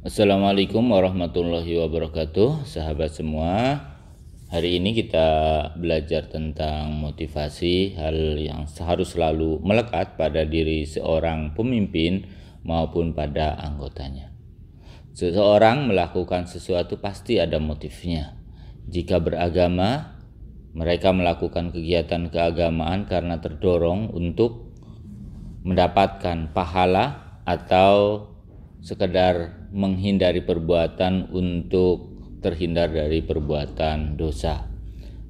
Assalamualaikum warahmatullahi wabarakatuh, sahabat semua. Hari ini kita belajar tentang motivasi, hal yang harus selalu melekat pada diri seorang pemimpin maupun pada anggotanya. Seseorang melakukan sesuatu pasti ada motifnya. Jika beragama, mereka melakukan kegiatan keagamaan karena terdorong untuk mendapatkan pahala atau sekedar menghindari perbuatan untuk terhindar dari perbuatan dosa.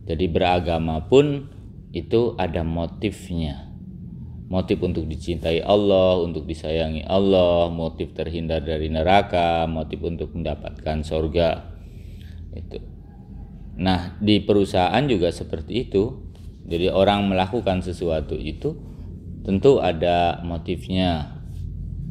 Jadi beragama pun itu ada motifnya. Motif untuk dicintai Allah, untuk disayangi Allah, motif terhindar dari neraka, motif untuk mendapatkan surga. Itu. Nah, di perusahaan juga seperti itu. Jadi orang melakukan sesuatu itu tentu ada motifnya.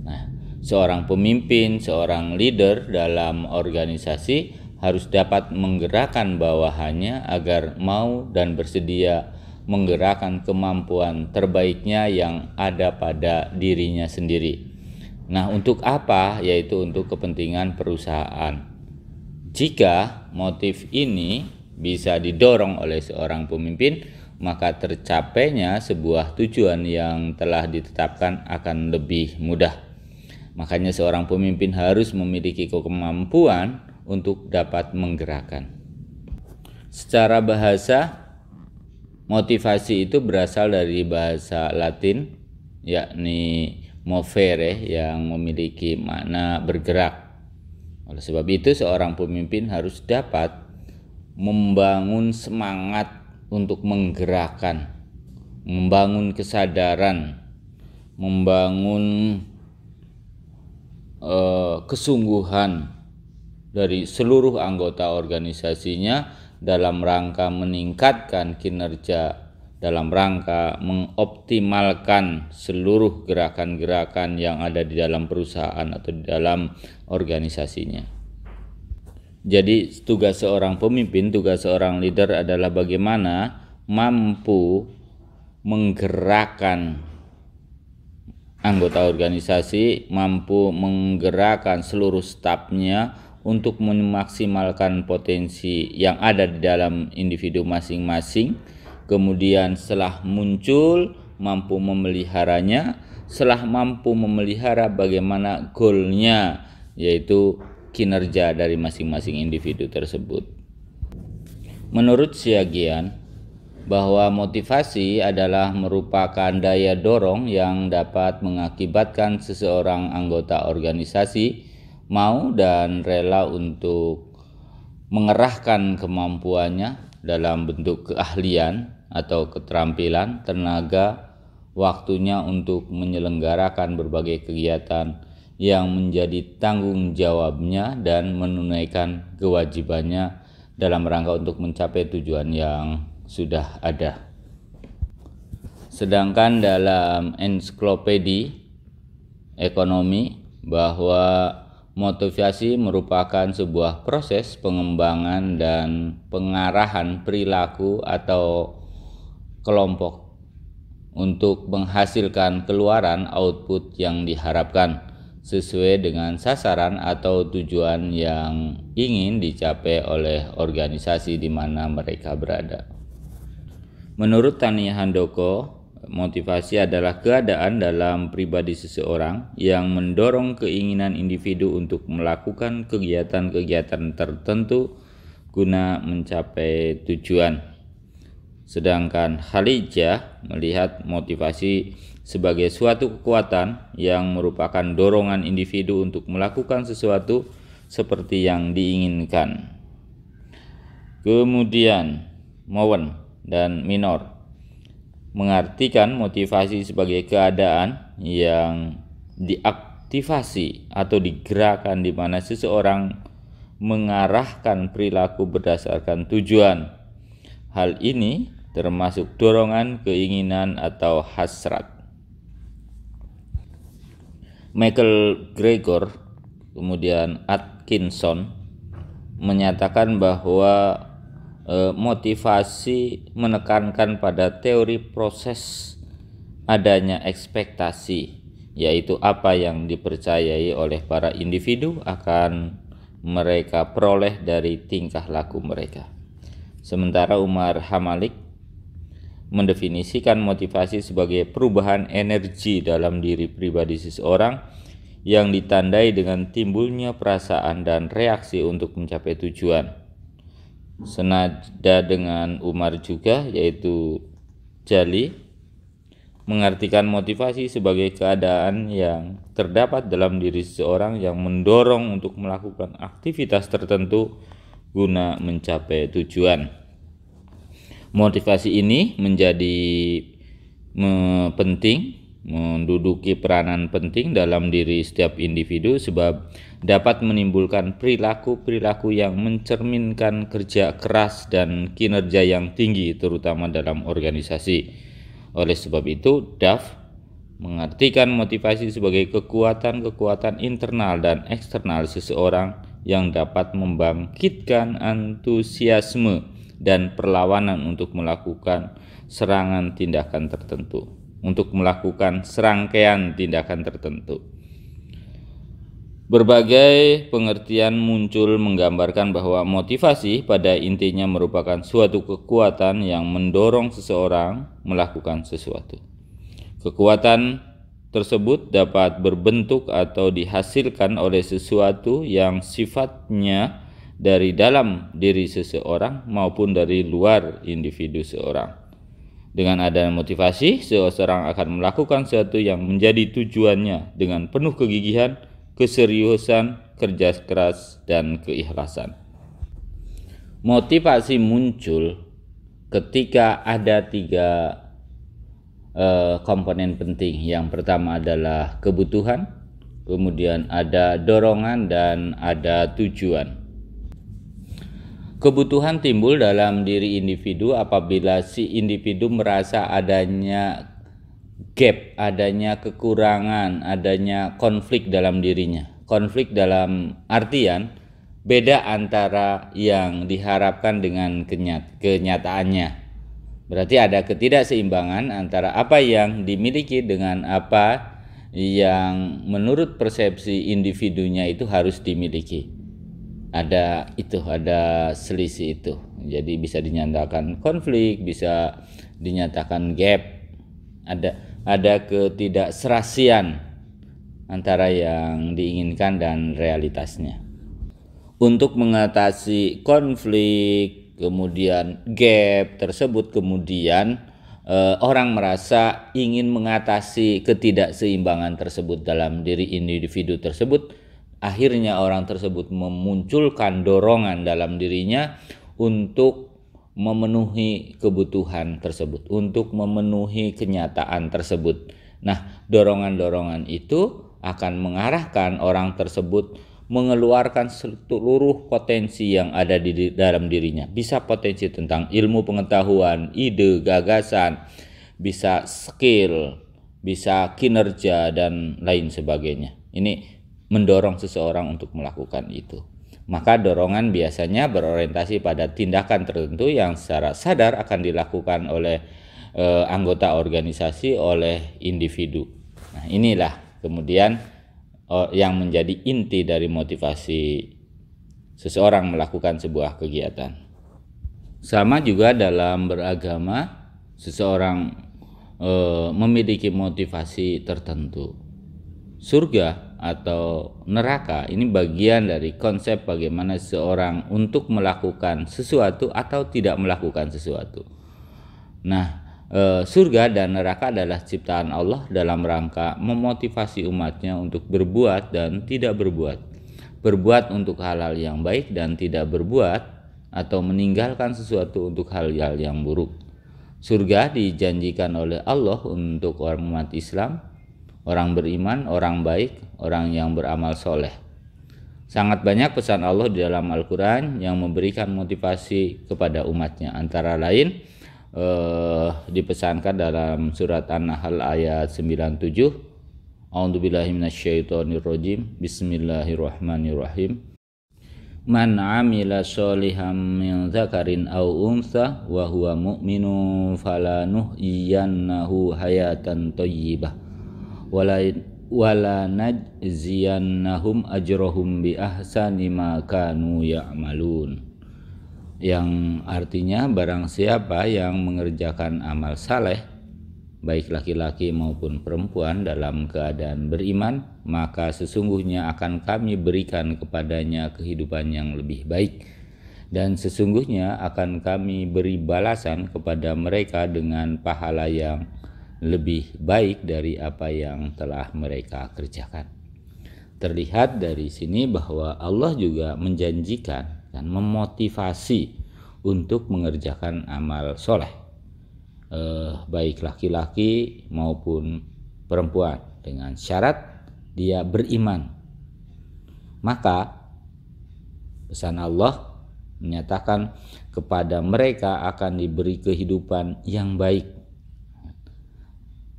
Nah, seorang pemimpin, seorang leader dalam organisasi harus dapat menggerakkan bawahannya agar mau dan bersedia menggerakkan kemampuan terbaiknya yang ada pada dirinya sendiri. Nah, untuk apa? Yaitu untuk kepentingan perusahaan. Jika motif ini bisa didorong oleh seorang pemimpin, maka tercapainya sebuah tujuan yang telah ditetapkan akan lebih mudah. Makanya seorang pemimpin harus memiliki kemampuan untuk dapat menggerakkan. Secara bahasa, motivasi itu berasal dari bahasa Latin, yakni movere, yang memiliki makna bergerak. Oleh sebab itu, seorang pemimpin harus dapat membangun semangat untuk menggerakkan, membangun kesadaran, membangun kesungguhan dari seluruh anggota organisasinya dalam rangka meningkatkan kinerja, dalam rangka mengoptimalkan seluruh gerakan-gerakan yang ada di dalam perusahaan atau di dalam organisasinya. Jadi tugas seorang pemimpin, tugas seorang leader adalah bagaimana mampu menggerakkan anggota organisasi, mampu menggerakkan seluruh stafnya untuk memaksimalkan potensi yang ada di dalam individu masing-masing. Kemudian setelah muncul, mampu memeliharanya. Setelah mampu memelihara, bagaimana goalnya, yaitu kinerja dari masing-masing individu tersebut. Menurut Siagian, bahwa motivasi adalah merupakan daya dorong yang dapat mengakibatkan seseorang anggota organisasi mau dan rela untuk mengerahkan kemampuannya dalam bentuk keahlian atau keterampilan, tenaga, waktunya untuk menyelenggarakan berbagai kegiatan yang menjadi tanggung jawabnya dan menunaikan kewajibannya dalam rangka untuk mencapai tujuan yang sudah ada. Sedangkan dalam ensiklopedia ekonomi bahwa motivasi merupakan sebuah proses pengembangan dan pengarahan perilaku atau kelompok untuk menghasilkan keluaran output yang diharapkan sesuai dengan sasaran atau tujuan yang ingin dicapai oleh organisasi di mana mereka berada. Menurut Tania Handoko, motivasi adalah keadaan dalam pribadi seseorang yang mendorong keinginan individu untuk melakukan kegiatan-kegiatan tertentu guna mencapai tujuan. Sedangkan Khalijah melihat motivasi sebagai suatu kekuatan yang merupakan dorongan individu untuk melakukan sesuatu seperti yang diinginkan. Kemudian Mowen dan Minor mengartikan motivasi sebagai keadaan yang diaktifasi atau digerakkan di mana seseorang mengarahkan perilaku berdasarkan tujuan. Hal ini termasuk dorongan, keinginan, atau hasrat. Michael Gregor kemudian Atkinson menyatakan bahwa motivasi menekankan pada teori proses adanya ekspektasi yaitu apa yang dipercayai oleh para individu akan mereka peroleh dari tingkah laku mereka. Sementara Umar Hamalik mendefinisikan motivasi sebagai perubahan energi dalam diri pribadi seseorang yang ditandai dengan timbulnya perasaan dan reaksi untuk mencapai tujuan. Senada dengan Umar juga, yaitu Jali mengartikan motivasi sebagai keadaan yang terdapat dalam diri seseorang yang mendorong untuk melakukan aktivitas tertentu guna mencapai tujuan. Motivasi ini menjadi penting, menduduki peranan penting dalam diri setiap individu sebab dapat menimbulkan perilaku-perilaku yang mencerminkan kerja keras dan kinerja yang tinggi terutama dalam organisasi. Oleh sebab itu, Duff mengartikan motivasi sebagai kekuatan-kekuatan internal dan eksternal seseorang yang dapat membangkitkan antusiasme dan perlawanan untuk melakukan serangkaian tindakan tertentu. Berbagai pengertian muncul menggambarkan bahwa motivasi pada intinya merupakan suatu kekuatan yang mendorong seseorang melakukan sesuatu. Kekuatan tersebut dapat berbentuk atau dihasilkan oleh sesuatu yang sifatnya dari dalam diri seseorang maupun dari luar individu seorang. Dengan adanya motivasi, seseorang akan melakukan sesuatu yang menjadi tujuannya dengan penuh kegigihan, keseriusan, kerja keras, dan keikhlasan. Motivasi muncul ketika ada 3 komponen penting. Yang pertama adalah kebutuhan, kemudian ada dorongan, dan ada tujuan. Kebutuhan timbul dalam diri individu apabila si individu merasa adanya gap, adanya kekurangan, adanya konflik dalam dirinya. Konflik dalam artian beda antara yang diharapkan dengan kenyataannya. Berarti ada ketidakseimbangan antara apa yang dimiliki dengan apa yang menurut persepsi individunya itu harus dimiliki. Ada selisih itu. Jadi bisa dinyatakan konflik, bisa dinyatakan gap. Ada ketidakserasian antara yang diinginkan dan realitasnya. Untuk mengatasi konflik, kemudian gap tersebut, kemudian orang merasa ingin mengatasi ketidakseimbangan tersebut dalam diri individu tersebut. Akhirnya orang tersebut memunculkan dorongan dalam dirinya untuk memenuhi kebutuhan tersebut, untuk memenuhi kenyataan tersebut. Nah, dorongan-dorongan itu akan mengarahkan orang tersebut mengeluarkan seluruh potensi yang ada di dalam dirinya. Bisa potensi tentang ilmu pengetahuan, ide, gagasan, bisa skill, bisa kinerja, dan lain sebagainya. Ini mendorong seseorang untuk melakukan itu. Maka dorongan biasanya berorientasi pada tindakan tertentu yang secara sadar akan dilakukan oleh anggota organisasi, oleh individu. Nah, inilah kemudian yang menjadi inti dari motivasi seseorang melakukan sebuah kegiatan. Sama juga dalam beragama, seseorang memiliki motivasi tertentu. Surga atau neraka ini bagian dari konsep bagaimana seseorang untuk melakukan sesuatu atau tidak melakukan sesuatu. Nah, surga dan neraka adalah ciptaan Allah dalam rangka memotivasi umatnya untuk berbuat dan tidak berbuat. Berbuat untuk hal-hal yang baik dan tidak berbuat atau meninggalkan sesuatu untuk hal-hal yang buruk. Surga dijanjikan oleh Allah untuk orang umat Islam, orang beriman, orang baik, orang yang beramal soleh. Sangat banyak pesan Allah di dalam Al-Quran yang memberikan motivasi kepada umatnya. Antara lain dipesankan dalam surat An-Nahl ayat 97. A'udzubillahi minasyaitonirrajim. Bismillahirrahmanirrahim. Man 'amila sholihan min dzakarin aw untha wa huwa mu'minun falanuhyiyannahu hayatan thayyibah wala najziyannahum ajrahum bi ahsani ma kanu ya'malun, yang artinya barang siapa yang mengerjakan amal saleh baik laki-laki maupun perempuan dalam keadaan beriman, maka sesungguhnya akan kami berikan kepadanya kehidupan yang lebih baik, dan sesungguhnya akan kami beri balasan kepada mereka dengan pahala yang lebih baik dari apa yang telah mereka kerjakan. Terlihat dari sini bahwa Allah juga menjanjikan dan memotivasi untuk mengerjakan amal soleh, baik laki-laki maupun perempuan, dengan syarat dia beriman. Maka pesan Allah menyatakan kepada mereka akan diberi kehidupan yang baik,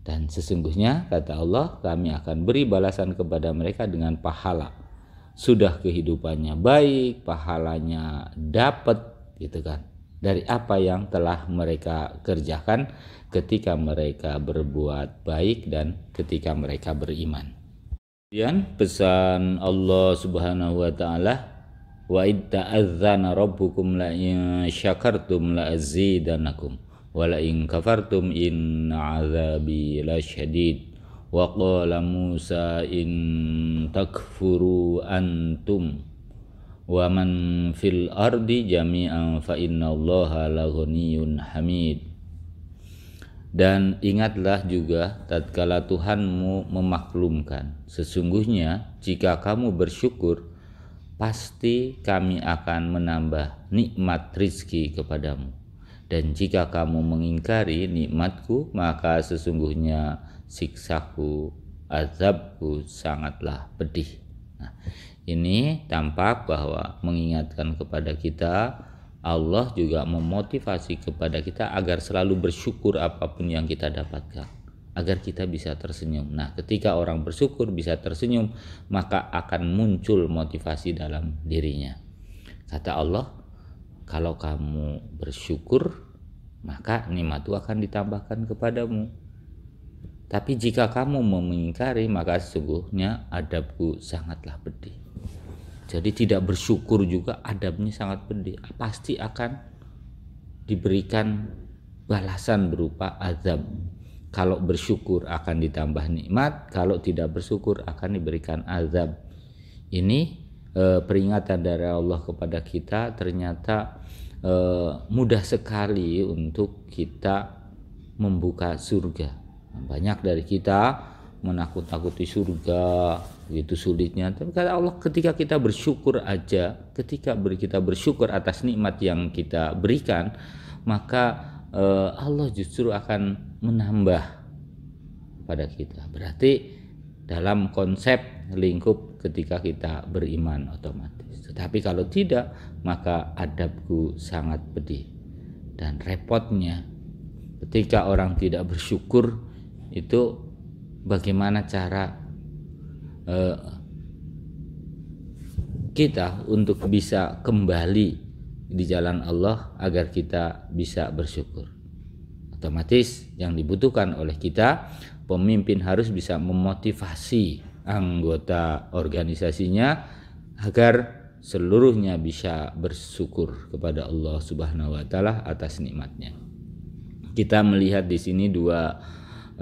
dan sesungguhnya kata Allah, kami akan beri balasan kepada mereka dengan pahala. Sudah kehidupannya baik, pahalanya dapat, gitu kan, dari apa yang telah mereka kerjakan ketika mereka berbuat baik dan ketika mereka beriman. Kemudian pesan Allah Subhanahu wa taala, wa id ta'adzana rabbukum la in syakartum la azidannakum wa la in kafartum inna 'adzabi lasyadid wa qala Musa in takfuru antum wa man fil ardi jami'an fa innallaha laghaniyyun hamid. Dan ingatlah juga tatkala Tuhanmu memaklumkan, sesungguhnya jika kamu bersyukur pasti kami akan menambah nikmat rizki kepadamu, dan jika kamu mengingkari nikmatku maka sesungguhnya siksaku, azabku sangatlah pedih. Nah, ini tampak bahwa mengingatkan kepada kita, Allah juga memotivasi kepada kita agar selalu bersyukur apapun yang kita dapatkan, agar kita bisa tersenyum. Nah, ketika orang bersyukur bisa tersenyum, maka akan muncul motivasi dalam dirinya. Kata Allah, kalau kamu bersyukur, maka nikmatku akan ditambahkan kepadamu. Tapi jika kamu mengingkari, maka sesungguhnya adabku sangatlah pedih. Jadi tidak bersyukur juga adabnya sangat pedih. Pasti akan diberikan balasan berupa azab. Kalau bersyukur akan ditambah nikmat, kalau tidak bersyukur akan diberikan azab. Ini peringatan dari Allah kepada kita. Ternyata mudah sekali untuk kita membuka surga. Banyak dari kita menakut-nakuti surga, begitu sulitnya. Tapi kata Allah, ketika kita bersyukur aja, ketika kita bersyukur atas nikmat yang kita berikan, maka Allah justru akan menambah pada kita. Berarti dalam konsep lingkup ketika kita beriman otomatis. Tetapi kalau tidak, maka adabku sangat pedih. Dan repotnya ketika orang tidak bersyukur, itu bagaimana cara kita untuk bisa kembali di jalan Allah agar kita bisa bersyukur. Otomatis yang dibutuhkan oleh kita, pemimpin harus bisa memotivasi anggota organisasinya agar seluruhnya bisa bersyukur kepada Allah Subhanahu wa taala atas nikmatnya. Kita melihat di sini dua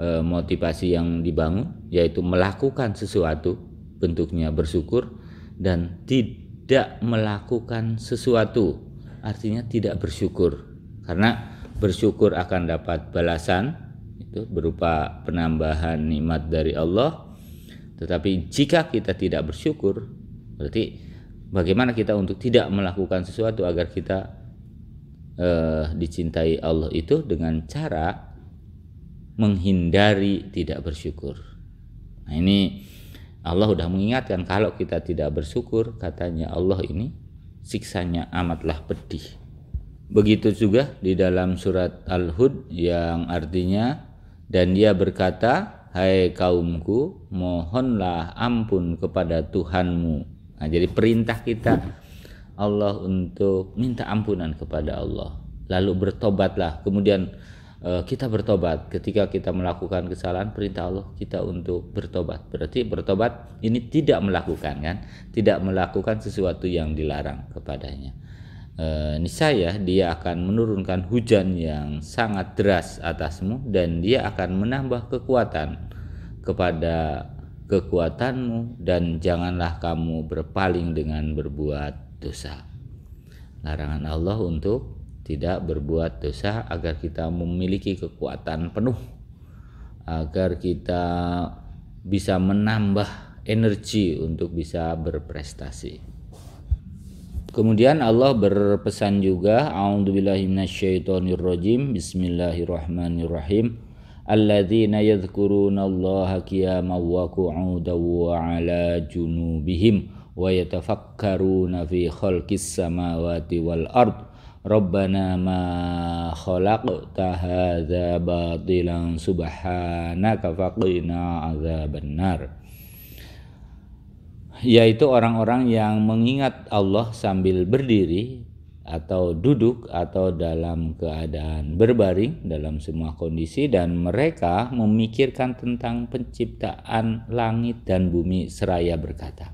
motivasi yang dibangun, yaitu melakukan sesuatu bentuknya bersyukur, dan tidak melakukan sesuatu artinya tidak bersyukur. Karena bersyukur akan dapat balasan itu berupa penambahan nikmat dari Allah, tetapi jika kita tidak bersyukur, berarti bagaimana kita untuk tidak melakukan sesuatu agar kita dicintai Allah itu dengan cara menghindari tidak bersyukur. Nah, ini Allah sudah mengingatkan, kalau kita tidak bersyukur, katanya Allah, ini siksanya amatlah pedih. Begitu juga di dalam surat Al-Hud yang artinya, dan dia berkata, hai kaumku, mohonlah ampun kepada Tuhanmu. Nah, jadi perintah kita Allah untuk minta ampunan kepada Allah, lalu bertobatlah. Kemudian kita bertobat. Ketika kita melakukan kesalahan, perintah Allah kita untuk bertobat. Berarti bertobat ini tidak melakukan, kan? Tidak melakukan sesuatu yang dilarang kepadanya. Niscaya dia akan menurunkan hujan yang sangat deras atasmu, dan dia akan menambah kekuatan kepada kekuatanmu, dan janganlah kamu berpaling dengan berbuat dosa. Larangan Allah untuk tidak berbuat dosa agar kita memiliki kekuatan penuh, agar kita bisa menambah energi untuk bisa berprestasi. Kemudian Allah berpesan juga, a'udzubillahi minasyaitonirrajim, bismillahirrahmanirrahim, alladzina yadhkurunallaha qiyaman wa qu'udan wa 'ala junubihim wa yatafakkaruna fi khalqis samawati wal ard Rabbana ma khalaqta hadza batilan subhanaka faqina azabannar. Yaitu orang-orang yang mengingat Allah sambil berdiri atau duduk atau dalam keadaan berbaring dalam semua kondisi, dan mereka memikirkan tentang penciptaan langit dan bumi seraya berkata.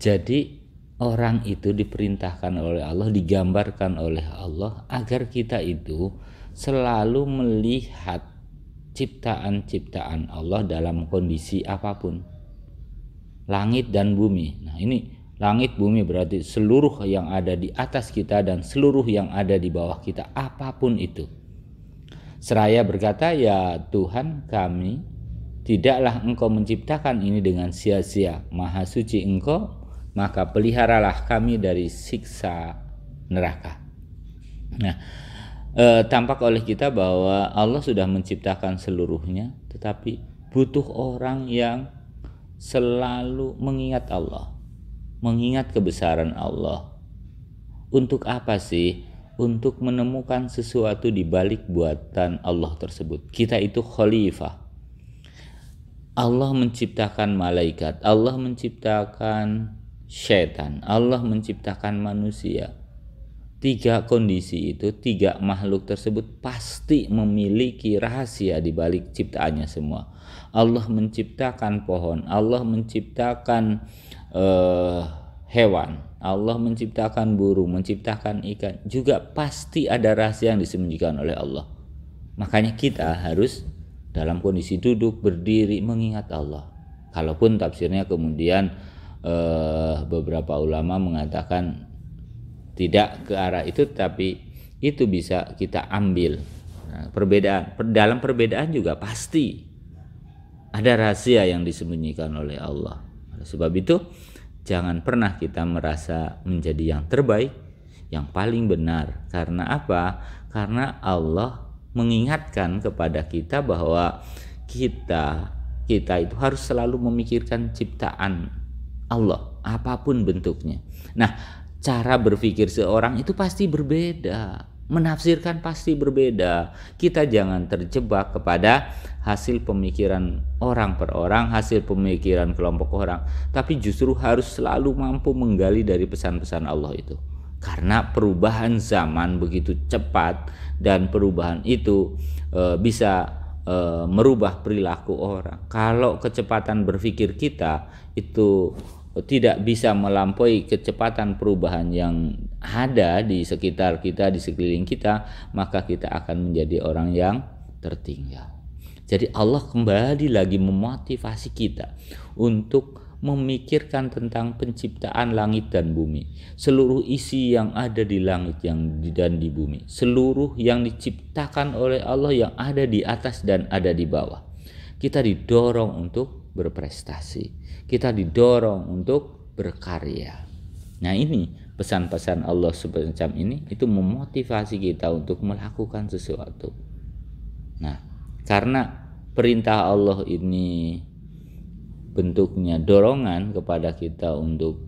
Jadi orang itu diperintahkan oleh Allah, digambarkan oleh Allah agar kita itu selalu melihat ciptaan-ciptaan Allah dalam kondisi apapun. Langit dan bumi. Nah, ini langit bumi berarti seluruh yang ada di atas kita dan seluruh yang ada di bawah kita, apapun itu. Seraya berkata, ya Tuhan kami, tidaklah Engkau menciptakan ini dengan sia-sia. Maha suci Engkau, maka peliharalah kami dari siksa neraka. Nah, tampak oleh kita bahwa Allah sudah menciptakan seluruhnya, tetapi butuh orang yang selalu mengingat Allah, mengingat kebesaran Allah. Untuk apa sih? Untuk menemukan sesuatu di balik buatan Allah tersebut. Kita itu khalifah. Allah menciptakan malaikat, Allah menciptakan syaitan, Allah menciptakan manusia. Tiga kondisi itu, tiga makhluk tersebut pasti memiliki rahasia di balik ciptaannya semua. Allah menciptakan pohon, Allah menciptakan hewan, Allah menciptakan burung, menciptakan ikan, juga pasti ada rahasia yang disembunyikan oleh Allah. Makanya kita harus dalam kondisi duduk, berdiri, mengingat Allah. Kalaupun tafsirnya kemudian beberapa ulama mengatakan tidak ke arah itu, tapi itu bisa kita ambil. Nah, dalam perbedaan juga pasti ada rahasia yang disembunyikan oleh Allah. Oleh sebab itu, jangan pernah kita merasa menjadi yang terbaik, yang paling benar. Karena apa? Karena Allah mengingatkan kepada kita bahwa kita itu harus selalu memikirkan ciptaan Allah, apapun bentuknya. Nah, cara berpikir seorang itu pasti berbeda, menafsirkan pasti berbeda. Kita jangan terjebak kepada hasil pemikiran orang per orang, hasil pemikiran kelompok orang, tapi justru harus selalu mampu menggali dari pesan-pesan Allah itu. Karena perubahan zaman begitu cepat, dan perubahan itu bisa merubah perilaku orang. Kalau kecepatan berpikir kita itu tidak bisa melampaui kecepatan perubahan yang ada di sekitar kita, di sekeliling kita, maka kita akan menjadi orang yang tertinggal. Jadi Allah kembali lagi memotivasi kita untuk memikirkan tentang penciptaan langit dan bumi, seluruh isi yang ada di langit dan di bumi, seluruh yang diciptakan oleh Allah yang ada di atas dan ada di bawah. Kita didorong untuk berprestasi, kita didorong untuk berkarya. Nah, ini pesan-pesan Allah semacam ini itu memotivasi kita untuk melakukan sesuatu. Nah, karena perintah Allah ini bentuknya dorongan kepada kita untuk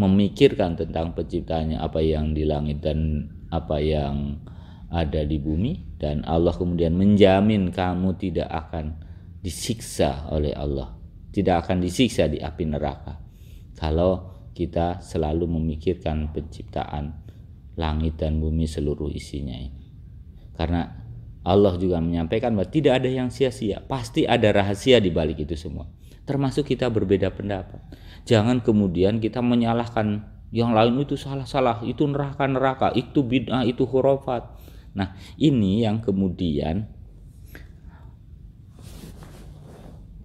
memikirkan tentang penciptaannya, apa yang di langit dan apa yang ada di bumi, dan Allah kemudian menjamin kamu tidak akan disiksa oleh Allah, tidak akan disiksa di api neraka kalau kita selalu memikirkan penciptaan langit dan bumi seluruh isinya ini. Karena Allah juga menyampaikan bahwa tidak ada yang sia-sia, pasti ada rahasia di balik itu semua. Termasuk kita berbeda pendapat. Jangan kemudian kita menyalahkan yang lain, itu salah-salah, itu neraka-neraka, itu bid'ah, itu khurafat. Nah, ini yang kemudian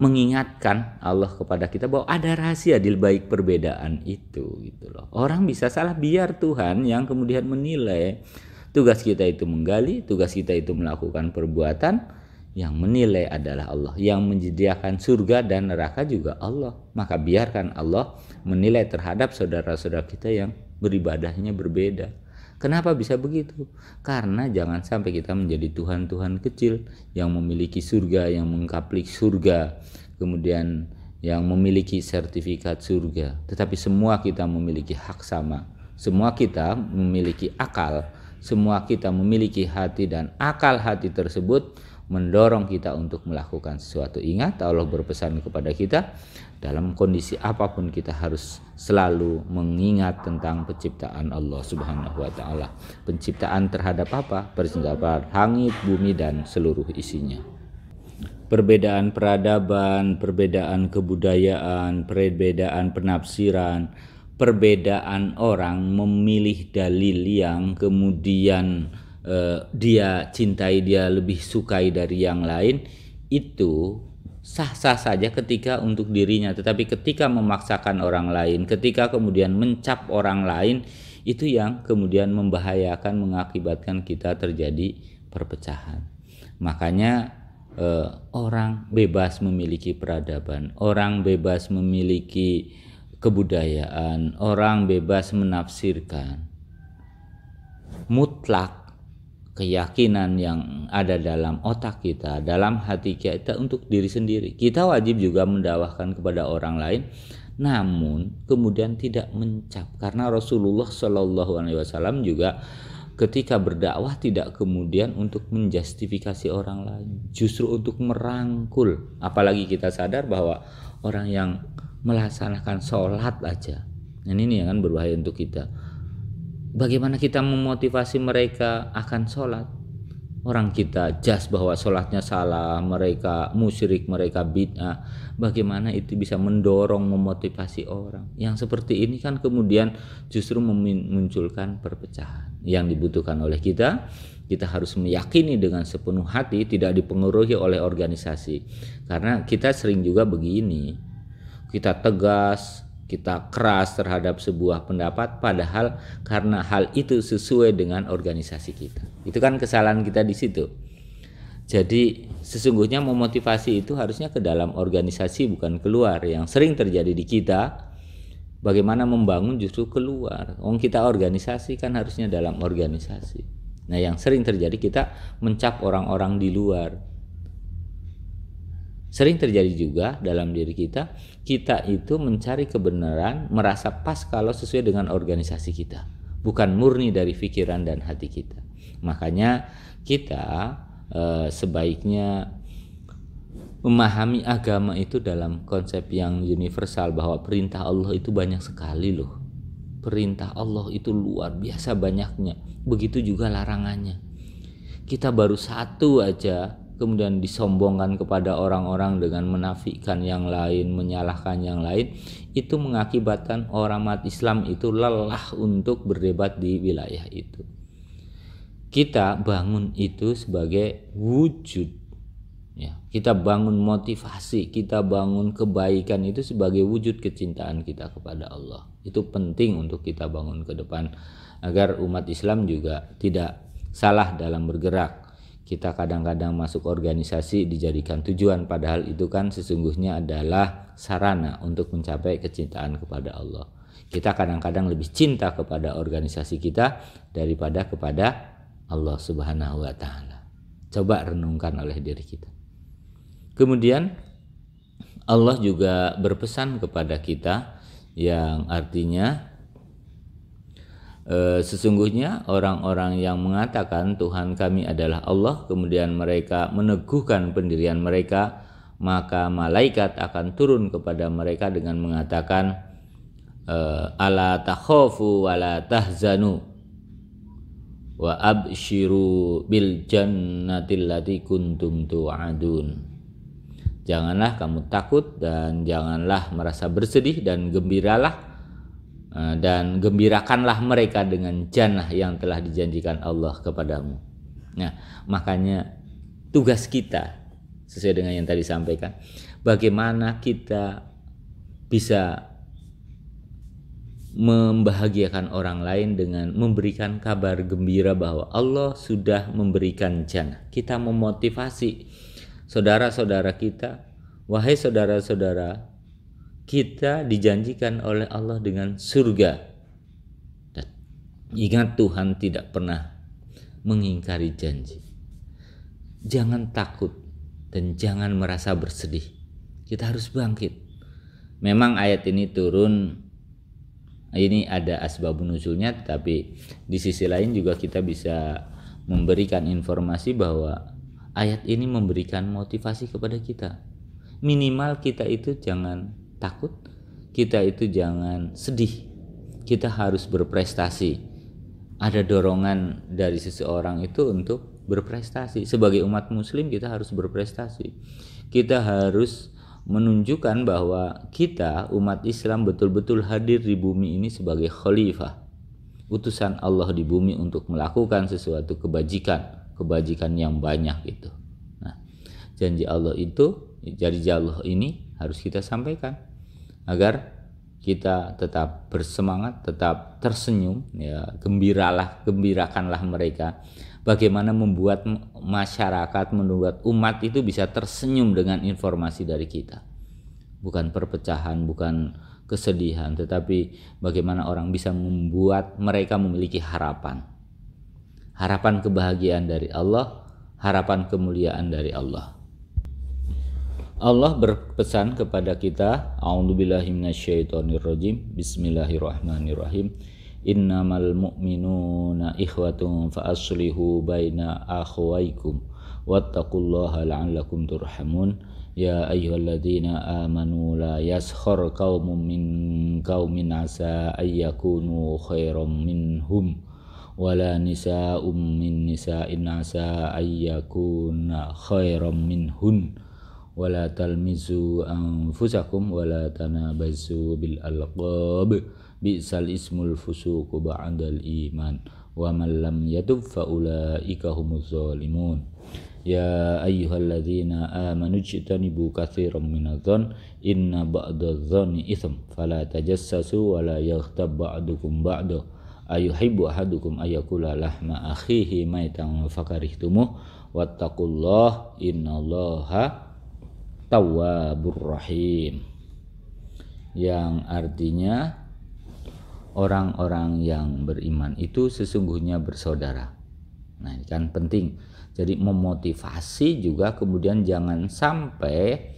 mengingatkan Allah kepada kita bahwa ada rahasia di balik perbedaan itu, gitu loh. Orang bisa salah, biar Tuhan yang kemudian menilai. Tugas kita itu menggali, tugas kita itu melakukan perbuatan, yang menilai adalah Allah, yang menyediakan surga dan neraka juga Allah. Maka biarkan Allah menilai terhadap saudara-saudara kita yang beribadahnya berbeda. Kenapa bisa begitu? Karena jangan sampai kita menjadi Tuhan-Tuhan kecil yang memiliki surga, yang mengkaplik surga, kemudian yang memiliki sertifikat surga. Tetapi semua kita memiliki hak sama. Semua kita memiliki akal. Semua kita memiliki hati, dan akal hati tersebut mendorong kita untuk melakukan sesuatu. Ingat, Allah berpesan kepada kita, dalam kondisi apapun kita harus selalu mengingat tentang penciptaan Allah Subhanahu wa taala. Penciptaan terhadap apa? Penciptaan langit, bumi, dan seluruh isinya. Perbedaan peradaban, perbedaan kebudayaan, perbedaan penafsiran, perbedaan orang memilih dalil yang kemudian dia cintai, dia lebih sukai dari yang lain, itu sah-sah saja ketika untuk dirinya. Tetapi ketika memaksakan orang lain, ketika kemudian mencap orang lain, itu yang kemudian membahayakan, mengakibatkan kita terjadi perpecahan. Makanya orang bebas memiliki peradaban, orang bebas memiliki kebudayaan, orang bebas menafsirkan. Mutlak keyakinan yang ada dalam otak kita, dalam hati kita untuk diri sendiri. Kita wajib juga mendakwahkan kepada orang lain, namun kemudian tidak mencap. Karena Rasulullah Shallallahu Alaihi Wasallam juga ketika berdakwah tidak kemudian untuk menjustifikasi orang lain, justru untuk merangkul. Apalagi kita sadar bahwa orang yang melaksanakan sholat aja, dan ini yang berbahaya untuk kita. Bagaimana kita memotivasi mereka akan sholat? Orang kita jas bahwa sholatnya salah, mereka musyrik, mereka bid'ah. Bagaimana itu bisa mendorong, memotivasi orang? Yang seperti ini kan kemudian justru memunculkan perpecahan. Yang dibutuhkan oleh kita harus meyakini dengan sepenuh hati, tidak dipengaruhi oleh organisasi. Karena kita sering juga begini, kita tegas, kita keras terhadap sebuah pendapat, padahal karena hal itu sesuai dengan organisasi kita. Itu kan kesalahan kita di situ. Jadi sesungguhnya memotivasi itu harusnya ke dalam organisasi, bukan keluar. Yang sering terjadi di kita, bagaimana membangun justru keluar. Kita organisasi kan harusnya dalam organisasi. Nah, yang sering terjadi kita mencap orang-orang di luar. Sering terjadi juga dalam diri kita itu mencari kebenaran, merasa pas kalau sesuai dengan organisasi kita, bukan murni dari pikiran dan hati kita. Makanya kita sebaiknya memahami agama itu dalam konsep yang universal, bahwa perintah Allah itu banyak sekali loh. Perintah Allah itu luar biasa banyaknya, begitu juga larangannya. Kita baru satu aja kemudian disombongkan kepada orang-orang dengan menafikan yang lain, menyalahkan yang lain, itu mengakibatkan orang umat Islam itu lelah untuk berdebat di wilayah itu. Kita bangun itu sebagai wujud, ya. Kita bangun motivasi, kita bangun kebaikan itu sebagai wujud kecintaan kita kepada Allah. Itu penting untuk kita bangun ke depan agar umat Islam juga tidak salah dalam bergerak. Kita kadang-kadang masuk organisasi dijadikan tujuan, padahal itu kan sesungguhnya adalah sarana untuk mencapai kecintaan kepada Allah. Kita kadang-kadang lebih cinta kepada organisasi kita daripada kepada Allah Subhanahu wa taala. Coba renungkan oleh diri kita. Kemudian Allah juga berpesan kepada kita yang artinya sesungguhnya orang-orang yang mengatakan Tuhan kami adalah Allah, kemudian mereka meneguhkan pendirian mereka, maka malaikat akan turun kepada mereka dengan mengatakan ala takhafu wala tahzanu wa absyiru bil jannatil lati kuntum tu'adun. Janganlah kamu takut dan janganlah merasa bersedih, dan gembiralah dan gembirakanlah mereka dengan jannah yang telah dijanjikan Allah kepadamu. Nah, makanya tugas kita sesuai dengan yang tadi sampaikan, bagaimana kita bisa membahagiakan orang lain dengan memberikan kabar gembira bahwa Allah sudah memberikan jannah. Kita memotivasi saudara-saudara kita, wahai saudara-saudara, kita dijanjikan oleh Allah dengan surga. Dan ingat, Tuhan tidak pernah mengingkari janji. Jangan takut dan jangan merasa bersedih. Kita harus bangkit. Memang ayat ini turun, ini ada asbabun nuzulnya, tetapi di sisi lain juga kita bisa memberikan informasi bahwa ayat ini memberikan motivasi kepada kita. Minimal kita itu jangan takut, kita itu jangan sedih, kita harus berprestasi. Ada dorongan dari seseorang itu untuk berprestasi. Sebagai umat muslim kita harus berprestasi. Kita harus menunjukkan bahwa kita umat Islam betul-betul hadir di bumi ini sebagai khalifah, utusan Allah di bumi untuk melakukan sesuatu kebajikan yang banyak itu. Nah, janji Allah ini harus kita sampaikan agar kita tetap bersemangat, tetap tersenyum, ya, gembirakanlah mereka. Bagaimana membuat masyarakat, membuat umat itu bisa tersenyum dengan informasi dari kita. Bukan perpecahan, bukan kesedihan, tetapi bagaimana orang bisa membuat mereka memiliki harapan. Harapan kebahagiaan dari Allah, harapan kemuliaan dari Allah. Allah berpesan kepada kita, a'udzubillahi minasyaitonirrajim, bismillahirrahmanirrahim, innamal mu'minuna ikhwatun fa aslihu baina akhwaykum wattaqullaha la'allakum turhamun. Ya ayyuhalladzina amanu la yaskhar qaumun min qaumin asa ayyakunu khairam minhum wala nisa'um min nisa'in asa ayyakuna khairam minhun wala talmizu anfusakum wala tanabazu bil alqab bi'sal ismul fusuqu ba'dal iman wa man lam yatub fa ulaika humuz zalimun. Ya ayyuhalladzina amanu ijtanibu katsiran minadh-dhann inna ba'dadh-dhanni itsm fala tajassasu wala yaghtab ba'dukum ba'da ayuhibbu ahadukum ayakula lahma akhihi maitan fakarihtumuh wattaqullaha innallaha tawwabur rahim, yang artinya orang-orang yang beriman itu sesungguhnya bersaudara. Nah, ini kan penting. Jadi memotivasi juga, kemudian jangan sampai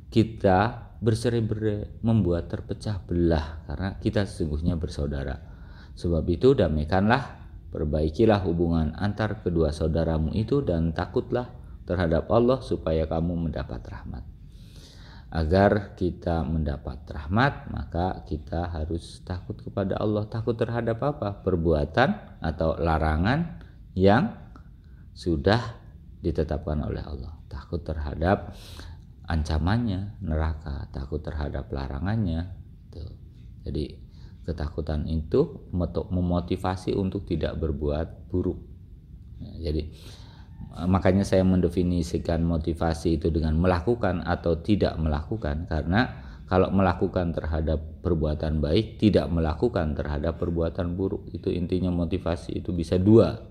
kita bercerai-berai, membuat terpecah belah, karena kita sesungguhnya bersaudara. Sebab itu damaikanlah, perbaikilah hubungan antar kedua saudaramu itu, dan takutlah terhadap Allah supaya kamu mendapat rahmat. Agar kita mendapat rahmat, maka kita harus takut kepada Allah. Takut terhadap apa? Perbuatan atau larangan yang sudah ditetapkan oleh Allah. Takut terhadap ancamannya neraka, takut terhadap larangannya. Tuh. Jadi ketakutan itu memotivasi untuk tidak berbuat buruk. Jadi makanya saya mendefinisikan motivasi itu dengan melakukan atau tidak melakukan, karena kalau melakukan terhadap perbuatan baik, tidak melakukan terhadap perbuatan buruk, itu intinya motivasi itu bisa dua.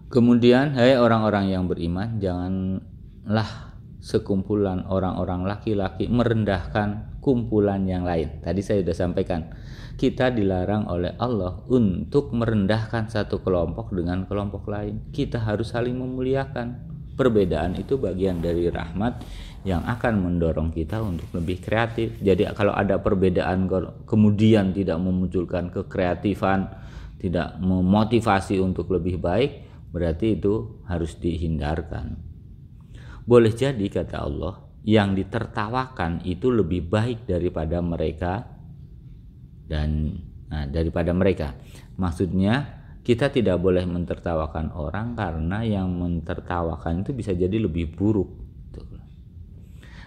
Kemudian, hai orang-orang yang beriman, janganlah sekumpulan orang-orang laki-laki merendahkan kumpulan yang lain. Tadi saya sudah sampaikan, kita dilarang oleh Allah untuk merendahkan satu kelompok dengan kelompok lain. Kita harus saling memuliakan. Perbedaan itu bagian dari rahmat yang akan mendorong kita untuk lebih kreatif. Jadi kalau ada perbedaan kemudian tidak memunculkan kekreatifan, tidak memotivasi untuk lebih baik, berarti itu harus dihindarkan. Boleh jadi, kata Allah, yang ditertawakan itu lebih baik daripada mereka, dan daripada mereka. Maksudnya Kita tidak boleh mentertawakan orang karena yang mentertawakan itu bisa jadi lebih buruk.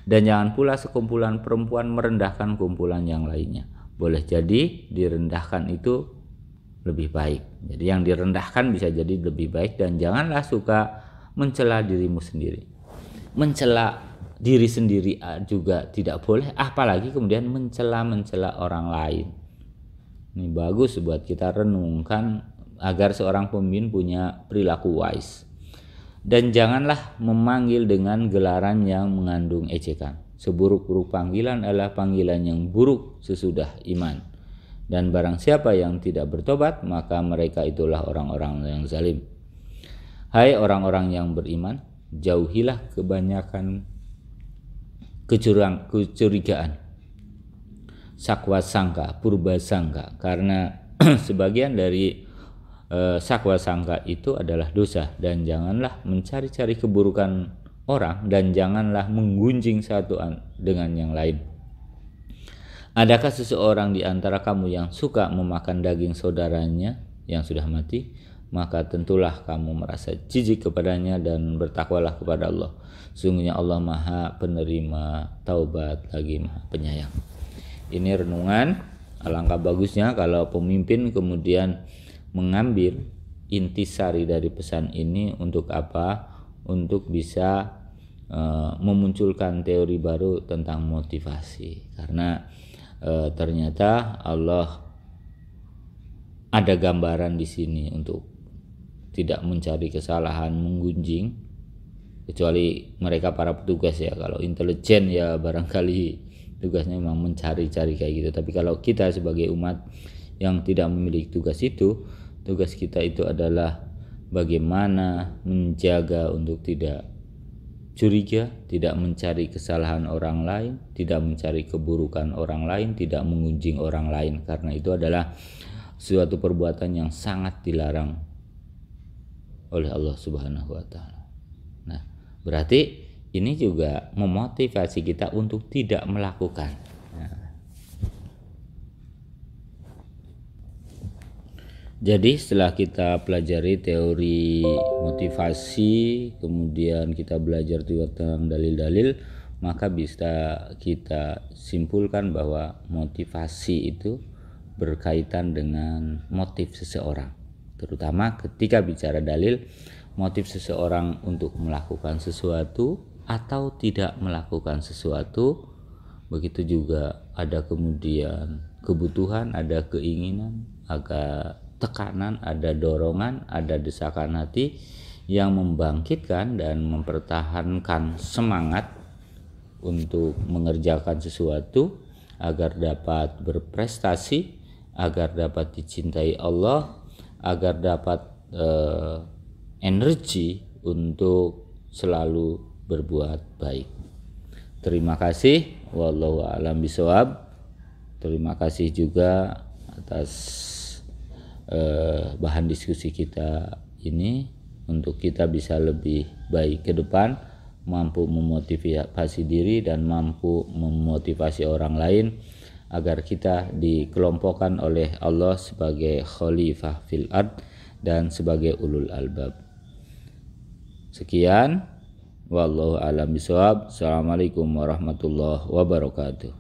Dan jangan pula sekumpulan perempuan merendahkan kumpulan yang lainnya. Boleh jadi direndahkan itu lebih baik. Jadi yang direndahkan bisa jadi lebih baik, dan janganlah suka mencela dirimu sendiri. Mencela diri sendiri juga tidak boleh, apalagi kemudian mencela orang lain. Ini bagus buat kita renungkan agar seorang pemimpin punya perilaku wise. Dan janganlah memanggil dengan gelaran yang mengandung ejekan. Seburuk-buruk panggilan adalah panggilan yang buruk sesudah iman. Dan barang siapa yang tidak bertobat, maka mereka itulah orang-orang yang zalim. Hai orang-orang yang beriman, jauhilah kebanyakan kecurigaan, sakwa sangka, purba sangka, karena sebagian dari sakwa sangka itu adalah dosa. Dan janganlah mencari-cari keburukan orang, dan janganlah menggunjing satu dengan yang lain. Adakah seseorang di antara kamu yang suka memakan daging saudaranya yang sudah mati? Maka tentulah kamu merasa jijik kepadanya, dan bertakwalah kepada Allah. Sungguhnya Allah Maha Penerima Taubat lagi Maha Penyayang. Ini renungan. Alangkah bagusnya kalau pemimpin kemudian mengambil intisari dari pesan ini. Untuk apa? Untuk bisa memunculkan teori baru tentang motivasi. Karena ternyata Allah ada gambaran di sini untuk tidak mencari kesalahan, menggunjing, kecuali mereka para petugas ya. Kalau intelijen ya barangkali tugasnya memang mencari-cari kayak gitu. Tapi kalau kita sebagai umat yang tidak memiliki tugas itu, tugas kita itu adalah bagaimana menjaga untuk tidak curiga, tidak mencari kesalahan orang lain, tidak mencari keburukan orang lain, tidak mengunjing orang lain, karena itu adalah suatu perbuatan yang sangat dilarang oleh Allah Subhanahu wa taala. Nah, berarti ini juga memotivasi kita untuk tidak melakukan. Nah, jadi setelah kita pelajari teori motivasi, kemudian kita belajar juga tentang dalil-dalil, maka bisa kita simpulkan bahwa motivasi itu berkaitan dengan motif seseorang. Terutama ketika bicara dalil, motif seseorang untuk melakukan sesuatu atau tidak melakukan sesuatu. Begitu juga ada kemudian kebutuhan, ada keinginan, ada tekanan, ada dorongan, ada desakan hati yang membangkitkan dan mempertahankan semangat untuk mengerjakan sesuatu agar dapat berprestasi, agar dapat dicintai Allah, agar dapat energi untuk selalu berbuat baik. Terima kasih. Wallahu a'lam bishawab. Terima kasih juga atas bahan diskusi kita ini, untuk kita bisa lebih baik ke depan, mampu memotivasi diri dan mampu memotivasi orang lain, agar kita dikelompokkan oleh Allah sebagai khalifah fil ard dan sebagai ulul albab. Sekian, wallahu a'lam bishawab. Assalamualaikum warahmatullahi wabarakatuh.